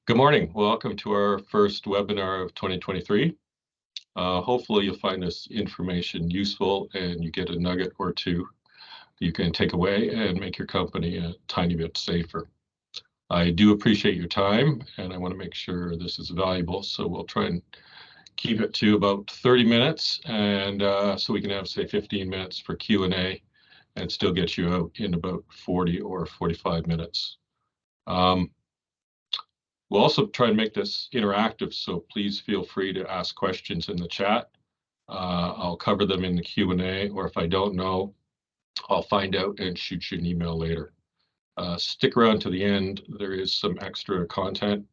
Good morning. Welcome to our first webinar of 2023. Hopefully you'll find this information useful and you get a nugget or two you can take away and make your company a tiny bit safer. I do appreciate your time and I want to make sure this is valuable, so we'll try and keep it to about 30 minutes and so we can have, say, 15 minutes for Q&A and still get you out in about 40 or 45 minutes. We'll also try and make this interactive, so please feel free to ask questions in the chat. I'll cover them in the Q&A, or if I don't know, I'll find out and shoot you an email later. Stick around to the end. There is some extra content.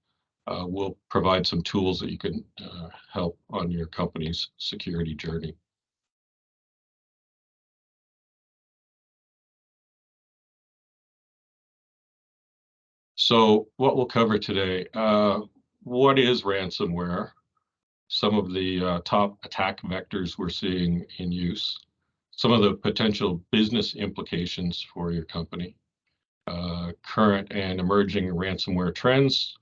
We'll provide some tools that you can help on your company's security journey. So what we'll cover today, what is ransomware? Some of the top attack vectors we're seeing in use, some of the potential business implications for your company, current and emerging ransomware trends,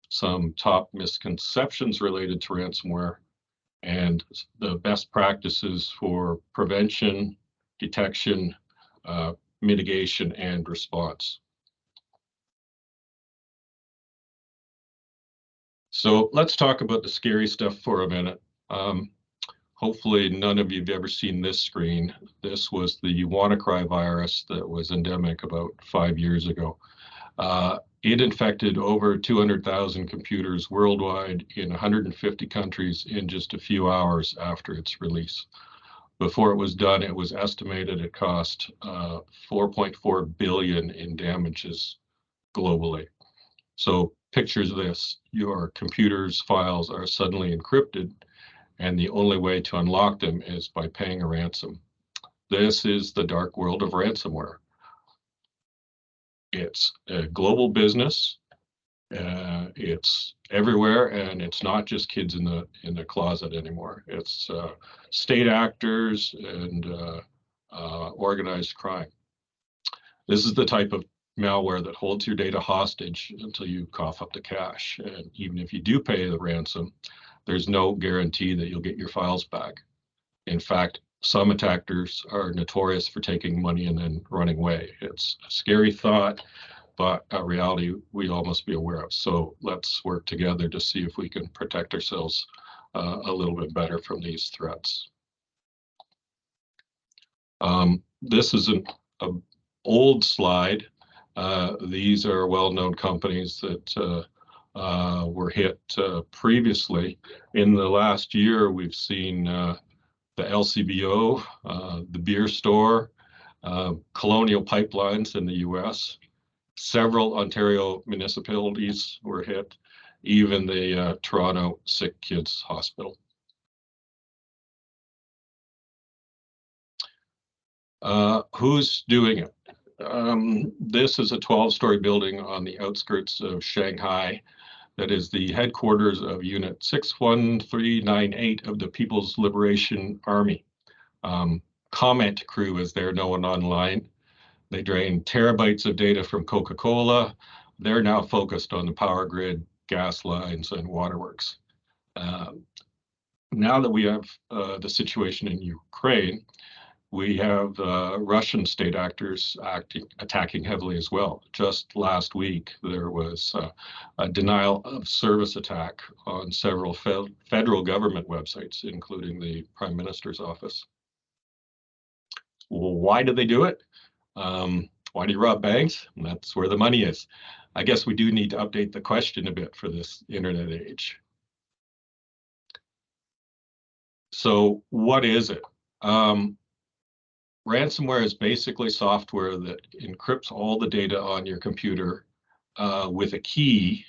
some top misconceptions related to ransomware, and the best practices for prevention, detection, mitigation, and response. So let's talk about the scary stuff for a minute. Hopefully none of you have ever seen this screen. This was the WannaCry virus that was endemic about 5 years ago. It infected over 200,000 computers worldwide in 150 countries in just a few hours after its release. Before it was done, it was estimated it cost $4.4 billion in damages globally. So pictures of this: your computer's files are suddenly encrypted, and the only way to unlock them is by paying a ransom. This is the dark world of ransomware. It's a global business. It's everywhere, and it's not just kids in the closet anymore. It's state actors and organized crime. This is the type of malware that holds your data hostage until you cough up the cash. And even if you do pay the ransom, there's no guarantee that you'll get your files back. In fact, some attackers are notorious for taking money and then running away. It's a scary thought, but a reality we all must be aware of. So let's work together to see if we can protect ourselves a little bit better from these threats. This is an old slide. These are well-known companies that were hit previously. In the last year, we've seen the LCBO, the beer store, Colonial Pipelines in the US. Several Ontario municipalities were hit, even the Toronto Sick Kids Hospital. Who's doing it? This is a 12-story building on the outskirts of Shanghai that is the headquarters of Unit 61398 of the People's Liberation Army. Comment crew, as they're known online. They drain terabytes of data from Coca-Cola. They're now focused on the power grid, gas lines, and waterworks. Now that we have the situation in Ukraine, we have Russian state actors attacking heavily as well. Just last week, there was a denial of service attack on several federal government websites, including the Prime Minister's office. Well, why do they do it? Why do you rob banks? And that's where the money is. I guess we do need to update the question a bit for this internet age. So what is it? Ransomware is basically software that encrypts all the data on your computer with a key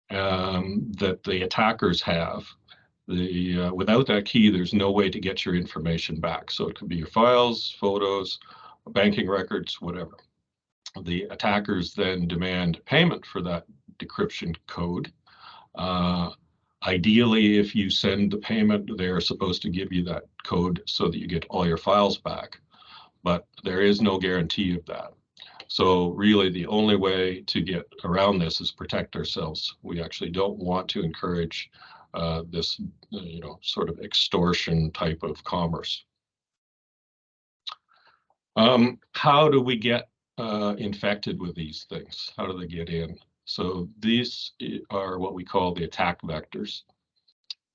that the attackers have. Without that key, there's no way to get your information back. So it could be your files, photos, banking records, whatever. The attackers then demand payment for that decryption code. Ideally, if you send the payment, they're supposed to give you that code so that you get all your files back. But there is no guarantee of that. So really the only way to get around this is protect ourselves. We actually don't want to encourage this, sort of extortion type of commerce. How do we get infected with these things? How do they get in? So these are what we call the attack vectors.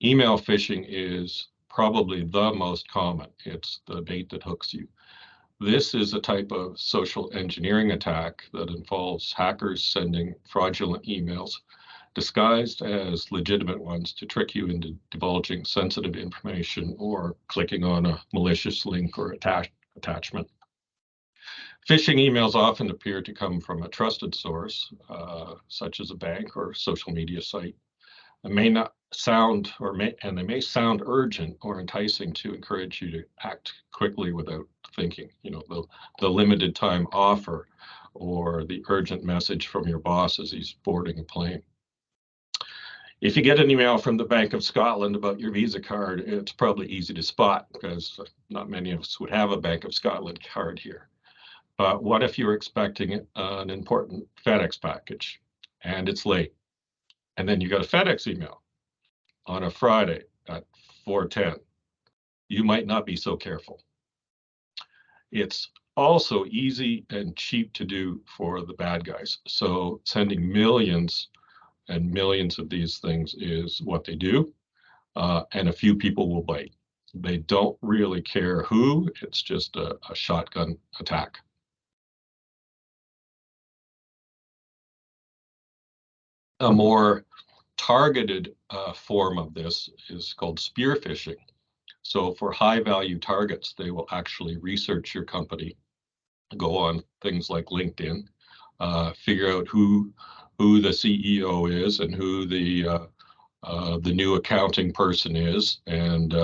Email phishing is probably the most common. It's the bait that hooks you. This is a type of social engineering attack that involves hackers sending fraudulent emails disguised as legitimate ones to trick you into divulging sensitive information or clicking on a malicious link or attachment. Phishing emails often appear to come from a trusted source, such as a bank or social media site. It may not sound and they may sound urgent or enticing to encourage you to act quickly without thinking. The limited time offer or the urgent message from your boss as he's boarding a plane. If you get an email from the Bank of Scotland about your Visa card, it's probably easy to spot because not many of us would have a Bank of Scotland card here. But what if you're expecting an important FedEx package and it's late? And then you got a FedEx email on a Friday at 4:10. You might not be so careful. It's also easy and cheap to do for the bad guys. So sending millions and millions of these things is what they do, and a few people will bite. They don't really care who, it's just a shotgun attack. A more targeted form of this is called spear phishing. So for high value targets, they will actually research your company, go on things like LinkedIn, figure out who the CEO is and who the new accounting person is, and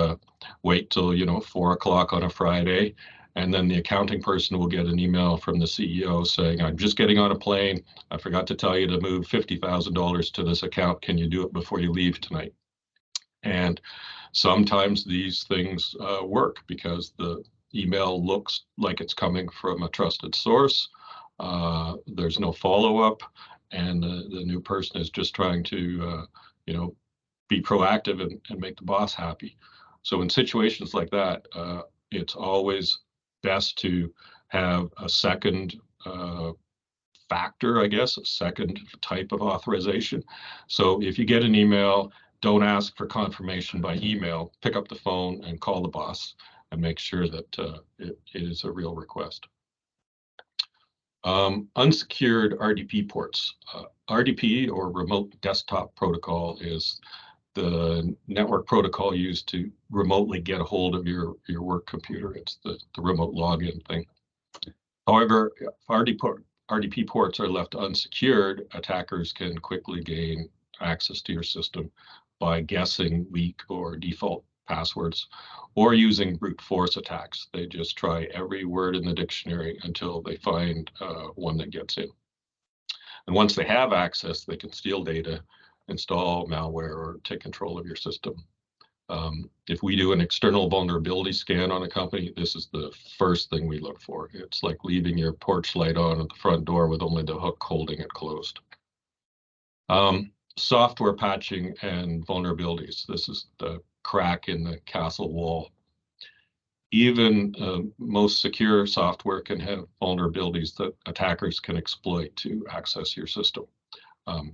wait till 4 o'clock on a Friday, and then the accounting person will get an email from the CEO saying, "I'm just getting on a plane. I forgot to tell you to move $50,000 to this account. Can you do it before you leave tonight?" And sometimes these things work because the email looks like it's coming from a trusted source. There's no follow-up, and the new person is just trying to, be proactive and make the boss happy. So in situations like that, it's always best to have a second factor, I guess, a second type of authorization. So if you get an email, don't ask for confirmation by email. Pick up the phone and call the boss and make sure that it is a real request. Unsecured RDP ports. RDP, or Remote Desktop Protocol, is the network protocol used to remotely get a hold of your work computer. It's the remote login thing. However, if RDP ports are left unsecured, attackers can quickly gain access to your system by guessing weak or default passwords or using brute force attacks. They just try every word in the dictionary until they find one that gets in. And once they have access, they can steal data, install malware, or take control of your system. If we do an external vulnerability scan on a company, this is the first thing we look for. It's like leaving your porch light on at the front door with only the hook holding it closed. Software patching and vulnerabilities. This is the crack in the castle wall. Even most secure software can have vulnerabilities that attackers can exploit to access your system.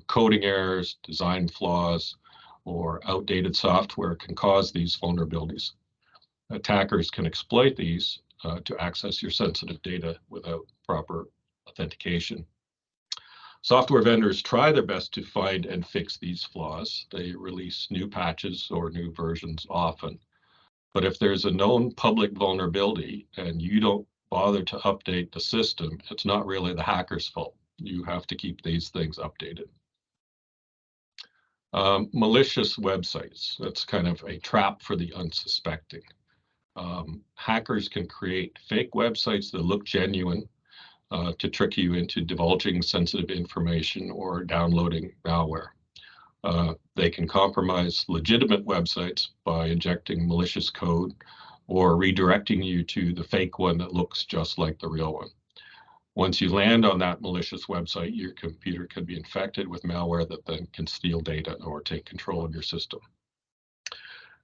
Coding errors, design flaws, or outdated software can cause these vulnerabilities. Attackers can exploit these to access your sensitive data without proper authentication. Software vendors try their best to find and fix these flaws. They release new patches or new versions often. But if there's a known public vulnerability and you don't bother to update the system, it's not really the hacker's fault. You have to keep these things updated. Malicious websites. That's kind of a trap for the unsuspecting. Hackers can create fake websites that look genuine to trick you into divulging sensitive information or downloading malware. They can compromise legitimate websites by injecting malicious code or redirecting you to the fake one that looks just like the real one. Once you land on that malicious website, your computer can be infected with malware that then can steal data or take control of your system.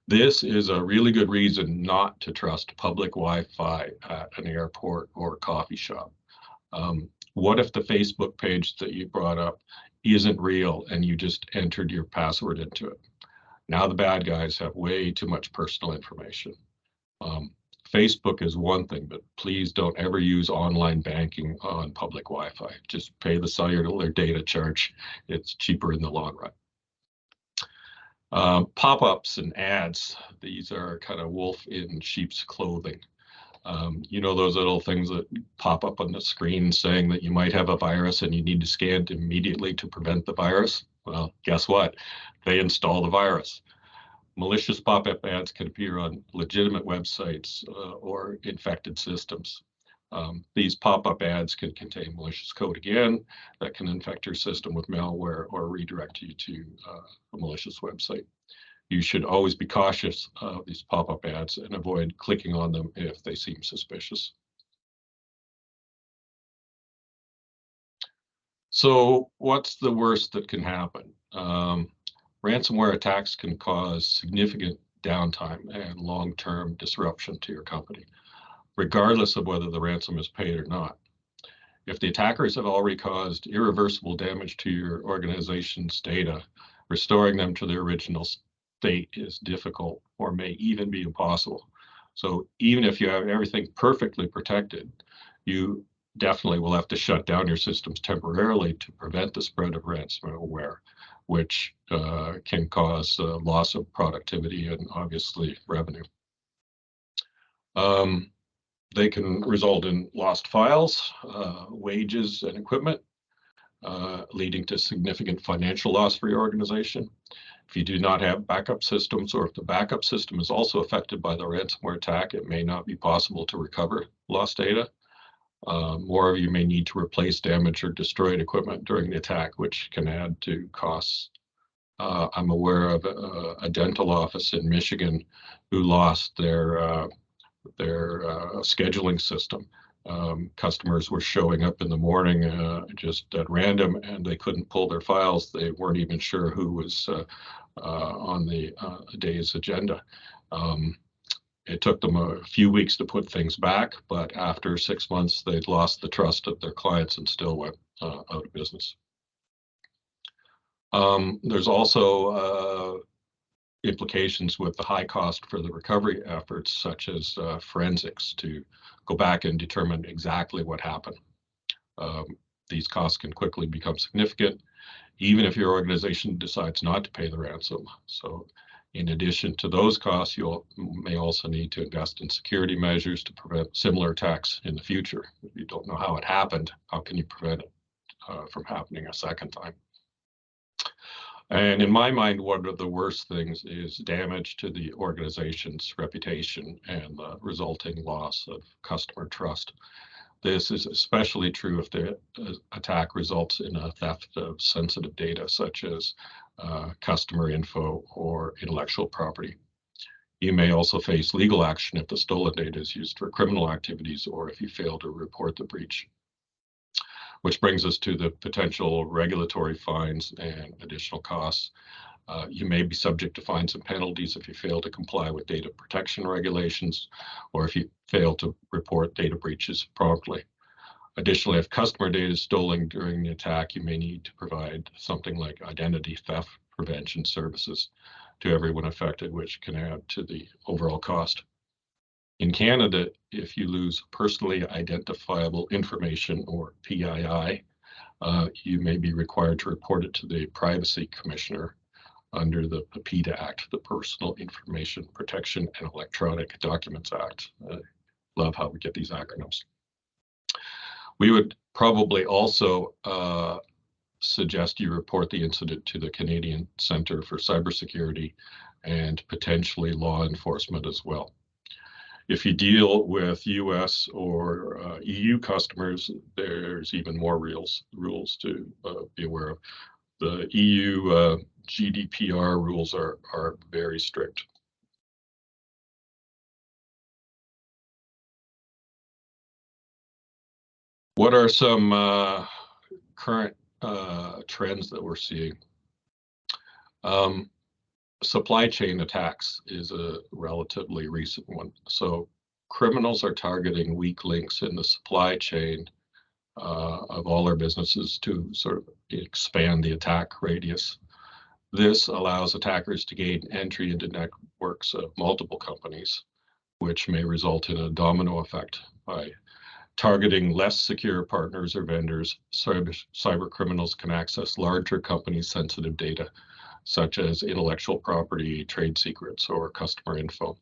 This is a really good reason not to trust public Wi-Fi at an airport or coffee shop. What if the Facebook page that you brought up isn't real and you just entered your password into it? Now the bad guys have way too much personal information. Facebook is one thing, but please don't ever use online banking on public Wi-Fi. Just pay the cellular data charge. It's cheaper in the long run. Pop-ups and ads, these are kind of wolf in sheep's clothing. You know, those little things that pop up on the screen saying that you might have a virus and you need to scan it immediately to prevent the virus? Well, guess what? They install the virus. Malicious pop-up ads can appear on legitimate websites or infected systems. These pop-up ads can contain malicious code again that can infect your system with malware or redirect you to a malicious website. You should always be cautious of these pop-up ads and avoid clicking on them if they seem suspicious. So what's the worst that can happen? Ransomware attacks can cause significant downtime and long-term disruption to your company, regardless of whether the ransom is paid or not. If the attackers have already caused irreversible damage to your organization's data, restoring them to their original state is difficult or may even be impossible. So even if you have everything perfectly protected, you definitely will have to shut down your systems temporarily to prevent the spread of ransomware, which can cause loss of productivity and obviously revenue. They can result in lost files, wages, and equipment, leading to significant financial loss for your organization. If you do not have backup systems, or if the backup system is also affected by the ransomware attack, it may not be possible to recover lost data. More of you may need to replace damaged or destroyed equipment during the attack, which can add to costs. I'm aware of a dental office in Michigan who lost their scheduling system. Customers were showing up in the morning just at random, and they couldn't pull their files. They weren't even sure who was on the day's agenda. It took them a few weeks to put things back, but after 6 months, they'd lost the trust of their clients and still went out of business. There's also implications with the high cost for the recovery efforts, such as forensics, to go back and determine exactly what happened. These costs can quickly become significant, even if your organization decides not to pay the ransom. So in addition to those costs, you may also need to invest in security measures to prevent similar attacks in the future. If you don't know how it happened, how can you prevent it from happening a second time? And in my mind, one of the worst things is damage to the organization's reputation and the resulting loss of customer trust. This is especially true if the attack results in a theft of sensitive data, such as customer info or intellectual property. You may also face legal action if the stolen data is used for criminal activities or if you fail to report the breach. Which brings us to the potential regulatory fines and additional costs. You may be subject to fines and penalties if you fail to comply with data protection regulations or if you fail to report data breaches promptly. Additionally, if customer data is stolen during the attack, you may need to provide something like identity theft prevention services to everyone affected, which can add to the overall cost. In Canada, if you lose personally identifiable information, or PII, you may be required to report it to the Privacy Commissioner under the PIDA Act, the Personal Information Protection and Electronic Documents Act. Love how we get these acronyms. We would probably also suggest you report the incident to the Canadian Centre for Cybersecurity and potentially law enforcement as well. If you deal with US or EU customers, there's even more rules to be aware of. The EU GDPR rules are very strict. What are some current trends that we're seeing? Supply chain attacks is a relatively recent one. So criminals are targeting weak links in the supply chain of all our businesses to sort of expand the attack radius. This allows attackers to gain entry into networks of multiple companies, which may result in a domino effect. By targeting less secure partners or vendors, cyber criminals can access larger companies' sensitive data, such as intellectual property, trade secrets, or customer info.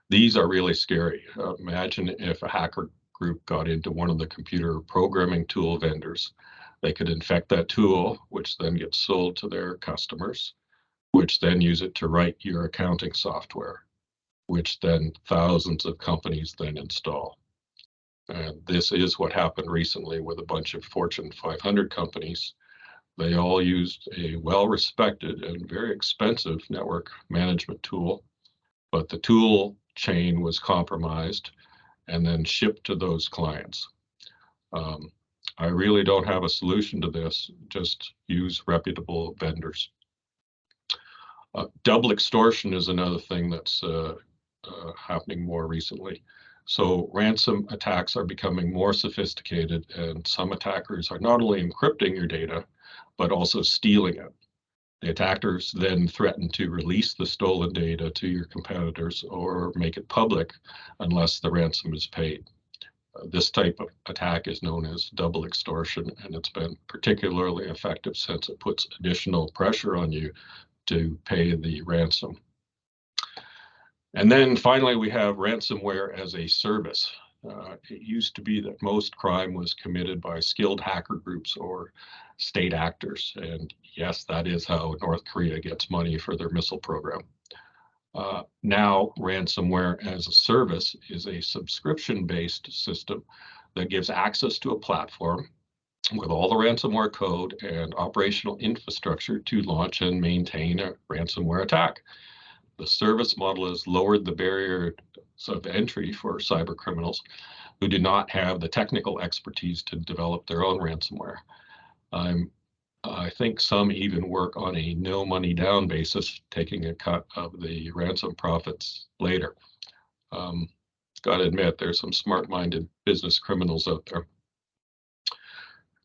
These are really scary. Imagine if a hacker group got into one of the computer programming tool vendors. They could infect that tool, which then gets sold to their customers, which then use it to write your accounting software, which then thousands of companies then install. And this is what happened recently with a bunch of Fortune 500 companies. They all used a well-respected and very expensive network management tool, but the tool chain was compromised and then shipped to those clients. I really don't have a solution to this. Just use reputable vendors. Double extortion is another thing that's happening more recently. So ransom attacks are becoming more sophisticated, and some attackers are not only encrypting your data, but also stealing it. The attackers then threaten to release the stolen data to your competitors or make it public unless the ransom is paid. This type of attack is known as double extortion, and it's been particularly effective since it puts additional pressure on you to pay the ransom. And then finally, we have ransomware as a service. It used to be that most crime was committed by skilled hacker groups or state actors. And yes, that is how North Korea gets money for their missile program. Now, ransomware as a service is a subscription-based system that gives access to a platform with all the ransomware code and operational infrastructure to launch and maintain a ransomware attack. The service model has lowered the barriers of entry for cyber criminals who do not have the technical expertise to develop their own ransomware. I think some even work on a no money down basis, taking a cut of the ransom profits later. Got to admit, there's some smart-minded business criminals out there.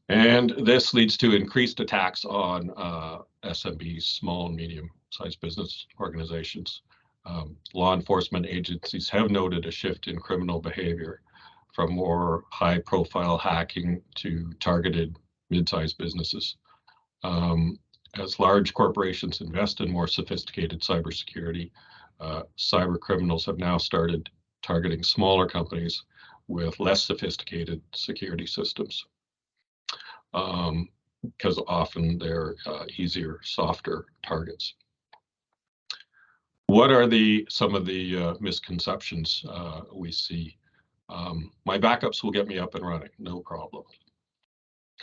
And this leads to increased attacks on SMBs, small and medium-sized business organizations. Law enforcement agencies have noted a shift in criminal behavior from more high-profile hacking to targeted mid-sized businesses. As large corporations invest in more sophisticated cybersecurity, cyber criminals have now started targeting smaller companies with less sophisticated security systems, because often they're easier, softer targets. What are some of the misconceptions we see? My backups will get me up and running, no problem.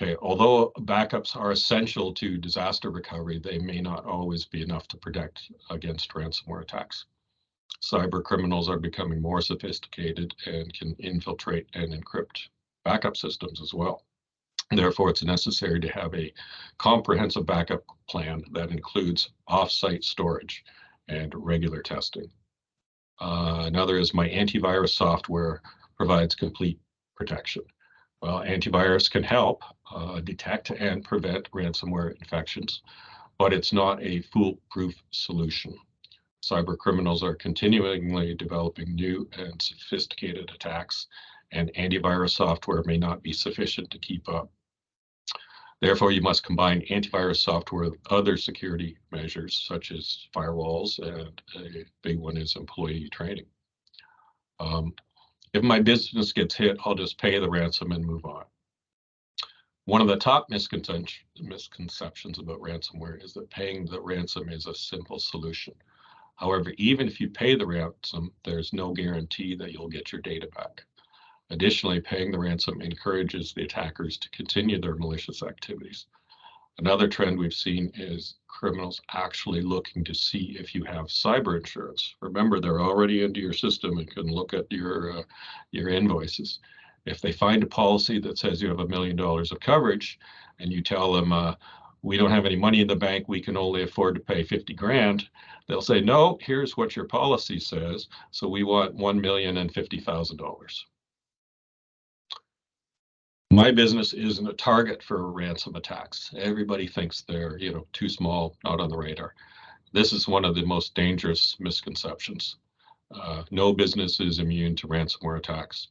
Okay, although backups are essential to disaster recovery, they may not always be enough to protect against ransomware attacks. Cyber criminals are becoming more sophisticated and can infiltrate and encrypt backup systems as well. Therefore, it's necessary to have a comprehensive backup plan that includes off-site storage and regular testing. Another is my antivirus software provides complete protection. Well, antivirus can help detect and prevent ransomware infections, but it's not a foolproof solution. Cyber criminals are continually developing new and sophisticated attacks, and antivirus software may not be sufficient to keep up. Therefore, you must combine antivirus software with other security measures, such as firewalls, and a big one is employee training. If my business gets hit, I'll just pay the ransom and move on. One of the top misconceptions about ransomware is that paying the ransom is a simple solution. However, even if you pay the ransom, there's no guarantee that you'll get your data back. Additionally, paying the ransom encourages the attackers to continue their malicious activities. Another trend we've seen is criminals actually looking to see if you have cyber insurance. Remember, they're already into your system and can look at your invoices. If they find a policy that says you have $1 million of coverage and you tell them, we don't have any money in the bank, we can only afford to pay 50 grand, they'll say, no, here's what your policy says. So we want $1,050,000. My business isn't a target for ransom attacks. Everybody thinks they're, too small, not on the radar. This is one of the most dangerous misconceptions. No business is immune to ransomware attacks.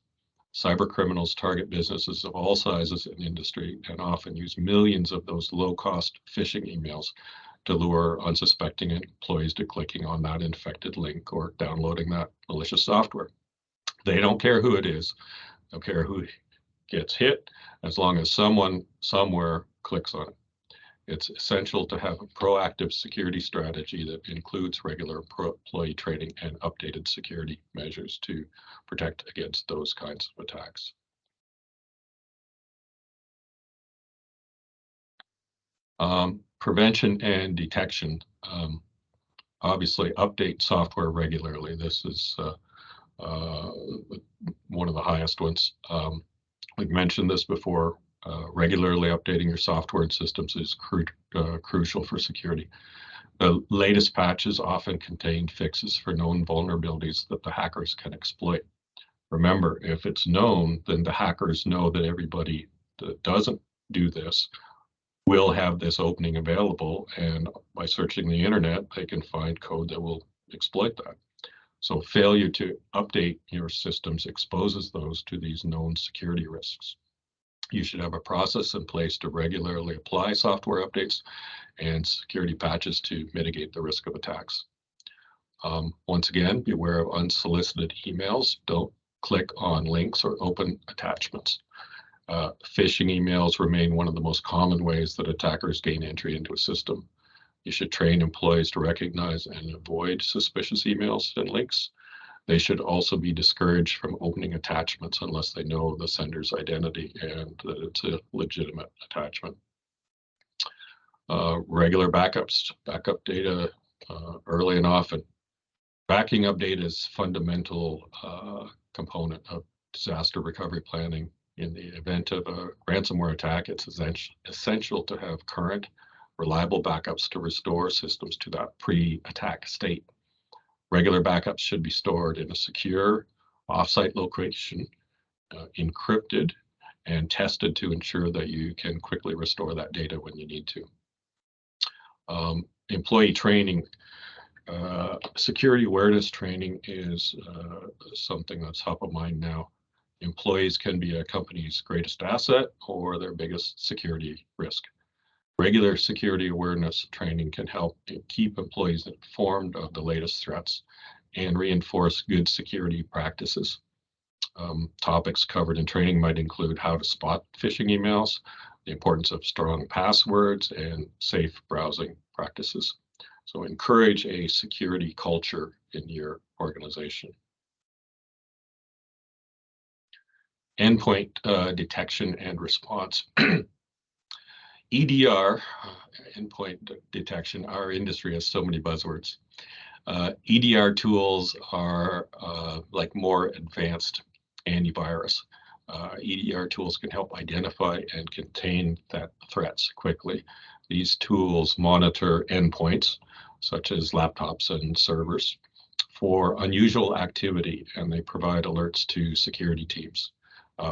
Cyber criminals target businesses of all sizes and industry and often use millions of those low-cost phishing emails to lure unsuspecting employees to clicking on that infected link or downloading that malicious software. They don't care who it is. They don't care who gets hit, as long as someone somewhere clicks on it. It's essential to have a proactive security strategy that includes regular employee training and updated security measures to protect against those kinds of attacks. Prevention and detection. Obviously, update software regularly. This is one of the highest ones. We've mentioned this before. Regularly updating your software and systems is crucial for security. The latest patches often contain fixes for known vulnerabilities that the hackers can exploit. Remember, if it's known, then the hackers know that everybody that doesn't do this will have this opening available, and by searching the internet, they can find code that will exploit that. So failure to update your systems exposes those to these known security risks. You should have a process in place to regularly apply software updates and security patches to mitigate the risk of attacks. Once again, beware of unsolicited emails. Don't click on links or open attachments. Phishing emails remain one of the most common ways that attackers gain entry into a system. You should train employees to recognize and avoid suspicious emails and links. They should also be discouraged from opening attachments unless they know the sender's identity and that it's a legitimate attachment. Regular backups, backup data early and often. Backing up data is fundamental component of disaster recovery planning. In the event of a ransomware attack, it's essential to have current, reliable backups to restore systems to that pre-attack state. Regular backups should be stored in a secure offsite location, encrypted, and tested to ensure that you can quickly restore that data when you need to. Employee training. Security awareness training is something that's top of mind now. Employees can be a company's greatest asset or their biggest security risk. Regular security awareness training can help keep employees informed of the latest threats and reinforce good security practices. Topics covered in training might include how to spot phishing emails, the importance of strong passwords, and safe browsing practices. So encourage a security culture in your organization. Endpoint detection and response. EDR, endpoint detection, our industry has so many buzzwords. EDR tools are like more advanced antivirus. EDR tools can help identify and contain that threats quickly. These tools monitor endpoints, such as laptops and servers, for unusual activity, and they provide alerts to security teams.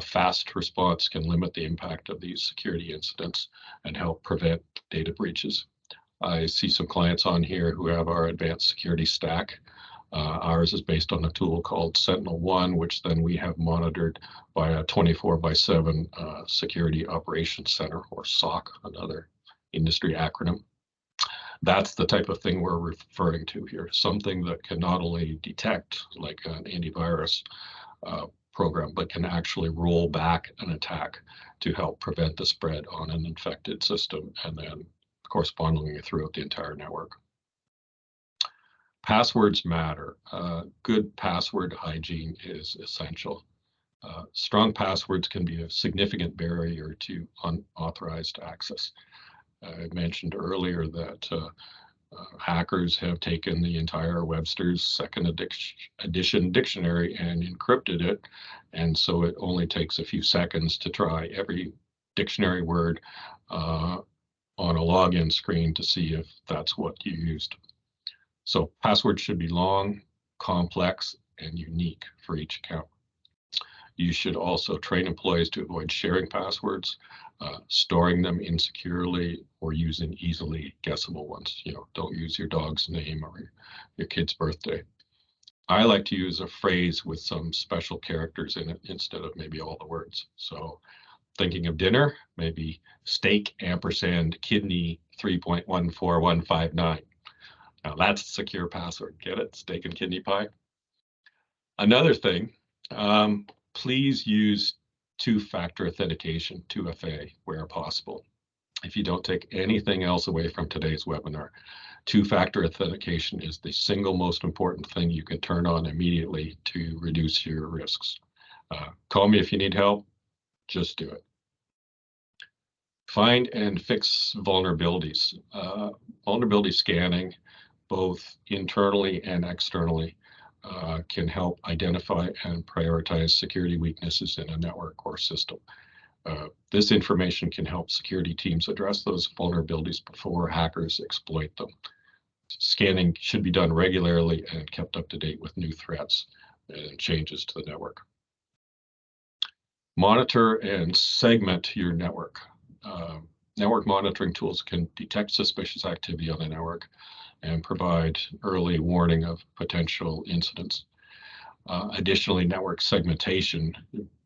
Fast response can limit the impact of these security incidents and help prevent data breaches. I see some clients on here who have our advanced security stack. Ours is based on a tool called Sentinel-1, which then we have monitored by a 24/7 Security Operations Center, or SOC, another industry acronym. That's the type of thing we're referring to here, something that can not only detect like an antivirus program, but can actually roll back an attack to help prevent the spread on an infected system and then correspondingly throughout the entire network. Passwords matter. Good password hygiene is essential. Strong passwords can be a significant barrier to unauthorized access. I mentioned earlier that Hackers have taken the entire Webster's second edition dictionary and encrypted it, and so it only takes a few seconds to try every dictionary word on a login screen to see if that's what you used. So passwords should be long, complex, and unique for each account. You should also train employees to avoid sharing passwords, storing them insecurely, or using easily guessable ones. Don't use your dog's name or your kid's birthday. I like to use a phrase with some special characters in it instead of maybe all the words. So thinking of dinner, maybe steak ampersand kidney 3.14159. Now that's a secure password. Get it? Steak and kidney pie. Another thing, please use two-factor authentication, 2FA, where possible. If you don't take anything else away from today's webinar, two-factor authentication is the single most important thing you can turn on immediately to reduce your risks. Call me if you need help. Just do it. Find and fix vulnerabilities. Vulnerability scanning, both internally and externally, can help identify and prioritize security weaknesses in a network or system. This information can help security teams address those vulnerabilities before hackers exploit them. Scanning should be done regularly and kept up to date with new threats and changes to the network. Monitor and segment your network. Network monitoring tools can detect suspicious activity on the network and provide early warning of potential incidents. Additionally, network segmentation,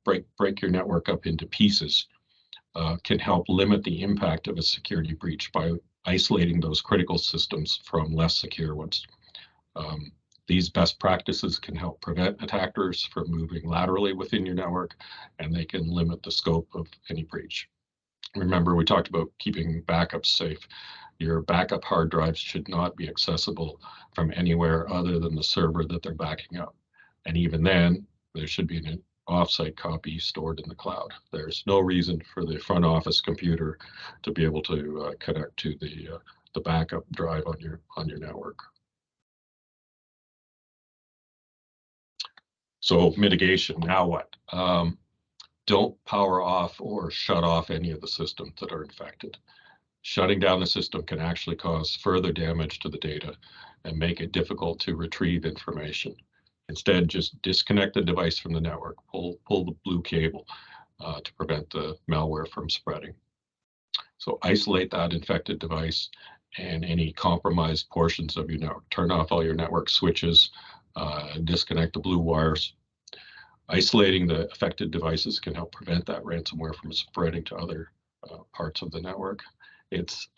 break your network up into pieces, can help limit the impact of a security breach by isolating those critical systems from less secure ones. These best practices can help prevent attackers from moving laterally within your network, and they can limit the scope of any breach. Remember, we talked about keeping backups safe. Your backup hard drives should not be accessible from anywhere other than the server that they're backing up. And even then, there should be an offsite copy stored in the cloud. There's no reason for the front office computer to be able to connect to the backup drive on your network. So mitigation, now what? Don't power off or shut off any of the systems that are infected. Shutting down the system can actually cause further damage to the data and make it difficult to retrieve information. Instead, just disconnect the device from the network, pull the blue cable to prevent the malware from spreading. So isolate that infected device and any compromised portions of your network. Turn off all your network switches, disconnect the blue wires. Isolating the affected devices can help prevent that ransomware from spreading to other parts of the network. It's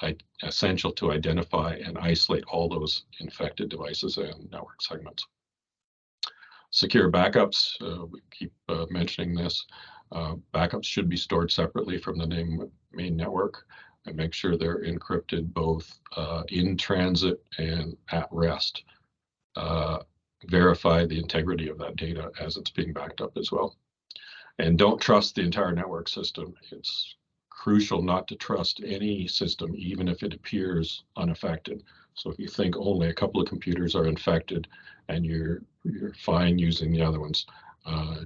essential to identify and isolate all those infected devices and network segments. Secure backups, we keep mentioning this. Backups should be stored separately from the main network, and make sure they're encrypted both in transit and at rest. Verify the integrity of that data as it's being backed up as well. And don't trust the entire network system. It's crucial not to trust any system, even if it appears unaffected. So if you think only a couple of computers are infected and you're fine using the other ones,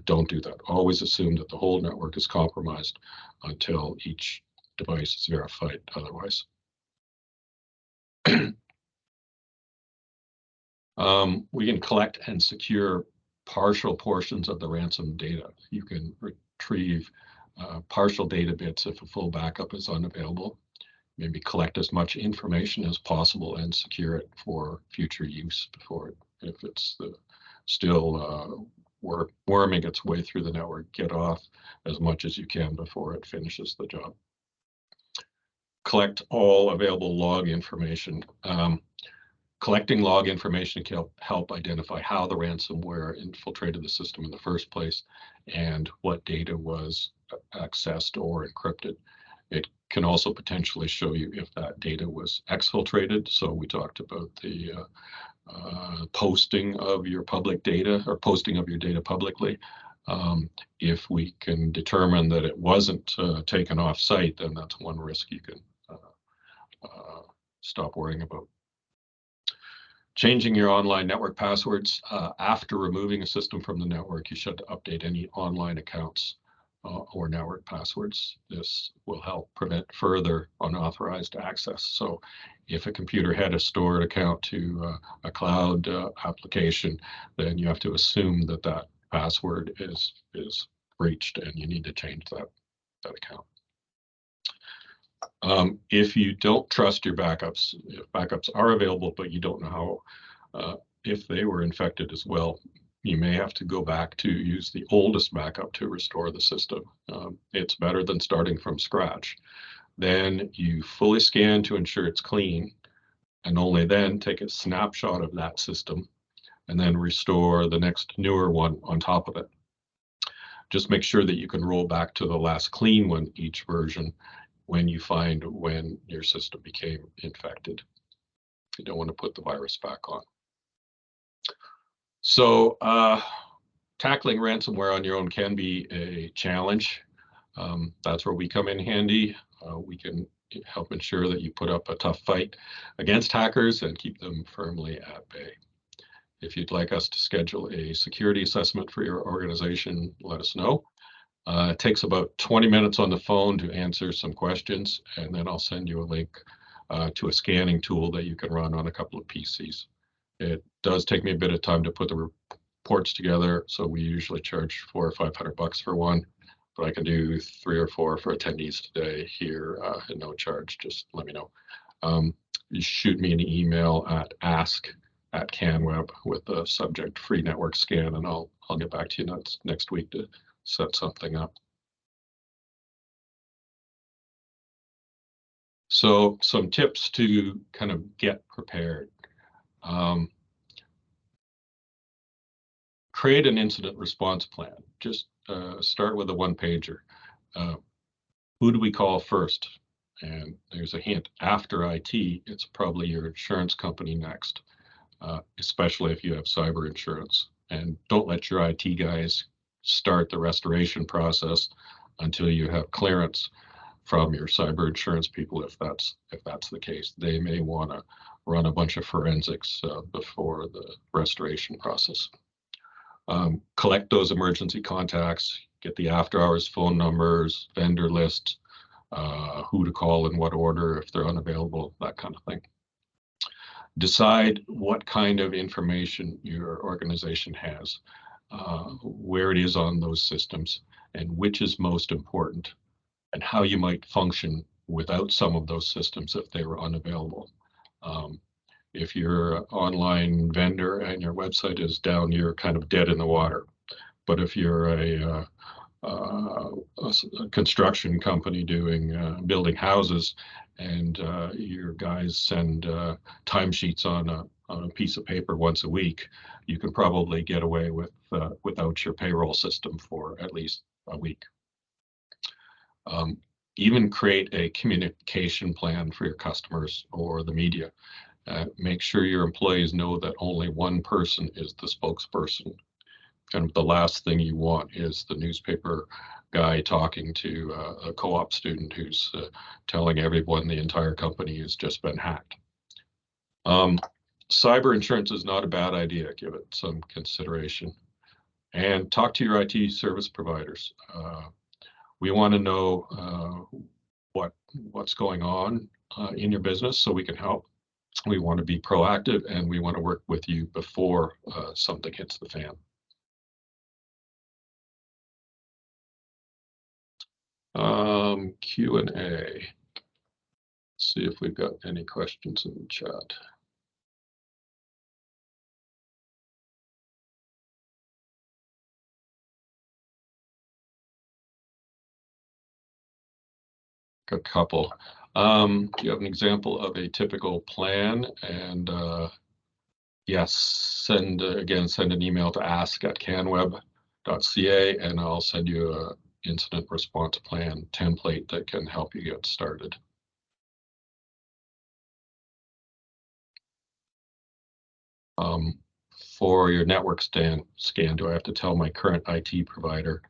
don't do that. Always assume that the whole network is compromised until each device is verified otherwise. We can collect and secure partial portions of the ransom data. You can retrieve partial data bits if a full backup is unavailable. Maybe collect as much information as possible and secure it for future use if it's still worming its way through the network. Get off as much as you can before it finishes the job. Collect all available log information. Collecting log information can help identify how the ransomware infiltrated the system in the first place and what data was accessed or encrypted. It can also potentially show you if that data was exfiltrated. So we talked about the posting of your public data or posting of your data publicly. If we can determine that it wasn't taken off site, then that's one risk you can stop worrying about. Changing your online network passwords. After removing a system from the network, you should update any online accounts or network passwords. This will help prevent further unauthorized access. So if a computer had a stored account to a cloud application, then you have to assume that that password is breached and you need to change that account. If you don't trust your backups, if backups are available, but you don't know how, if they were infected as well, you may have to go back to use the oldest backup to restore the system. It's better than starting from scratch. Then you fully scan to ensure it's clean, and only then take a snapshot of that system and then restore the next newer one on top of it. Just make sure that you can roll back to the last clean one each version when you find when your system became infected. You don't want to put the virus back on. So tackling ransomware on your own can be a challenge. That's where we come in handy. We can help ensure that you put up a tough fight against hackers and keep them firmly at bay. If you'd like us to schedule a security assessment for your organization, let us know. It takes about 20 minutes on the phone to answer some questions, and then I'll send you a link to a scanning tool that you can run on a couple of PCs. It does take me a bit of time to put the reports together, so we usually charge $400 or $500 for one, but I can do 3 or 4 for attendees today here at no charge. Just let me know. You shoot me an email at ask@CanWeb with the subject free network scan, and I'll get back to you next week to set something up. So some tips to kind of get prepared. Create an incident response plan. Just start with a one-pager. Who do we call first? And there's a hint. After IT, it's probably your insurance company next, especially if you have cyber insurance. And don't let your IT guys start the restoration process until you have clearance from your cyber insurance people. If that's the case, they may want to run a bunch of forensics before the restoration process. Collect those emergency contacts, get the after hours phone numbers, vendor lists, who to call in what order if they're unavailable, that kind of thing. Decide what kind of information your organization has, where it is on those systems, and which is most important, and how you might function without some of those systems if they were unavailable. If you're an online vendor and your website is down, you're kind of dead in the water. But if you're a construction company building houses, and your guys send timesheets on a piece of paper once a week, you can probably get away with without your payroll system for at least a week. Even create a communication plan for your customers or the media. Make sure your employees know that only one person is the spokesperson. Kind of the last thing you want is the newspaper guy talking to a co-op student who's telling everyone the entire company has just been hacked. Cyber insurance is not a bad idea. Give it some consideration. And talk to your IT service providers. We want to know what's going on in your business so we can help. We want to be proactive, and we want to work with you before something hits the fan. Q&A. See if we've got any questions in the chat. A couple. Do you have an example of a typical plan? And yes, send an email to ask@canweb.ca, and I'll send you a incident response plan template that can help you get started. For your network scan, do I have to tell my current IT provider?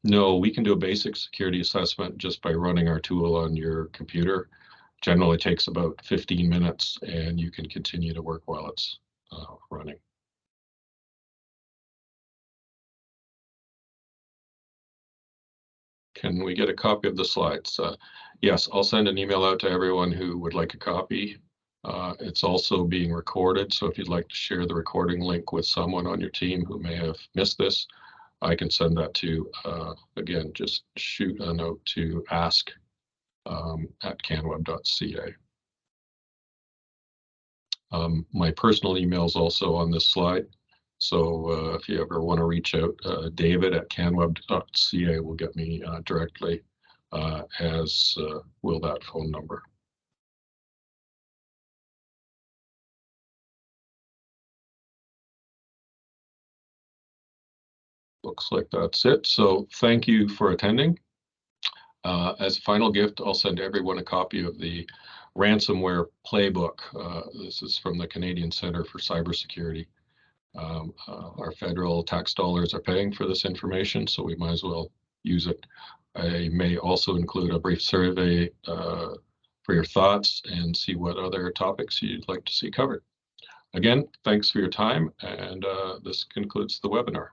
No, we can do a basic security assessment just by running our tool on your computer. Generally takes about 15 minutes, and you can continue to work while it's running. Can we get a copy of the slides? Yes, I'll send an email out to everyone who would like a copy. It's also being recorded, so if you'd like to share the recording link with someone on your team who may have missed this, I can send that to, again, just shoot a note to ask at canweb.ca. My personal email is also on this slide. So if you ever want to reach out, David at canweb.ca will get me directly, as will that phone number. Looks like that's it. So thank you for attending. As a final gift, I'll send everyone a copy of the Ransomware Playbook. This is from the Canadian Centre for Cybersecurity. Our federal tax dollars are paying for this information, so we might as well use it. I may also include a brief survey for your thoughts and see what other topics you'd like to see covered. Again, thanks for your time, and this concludes the webinar.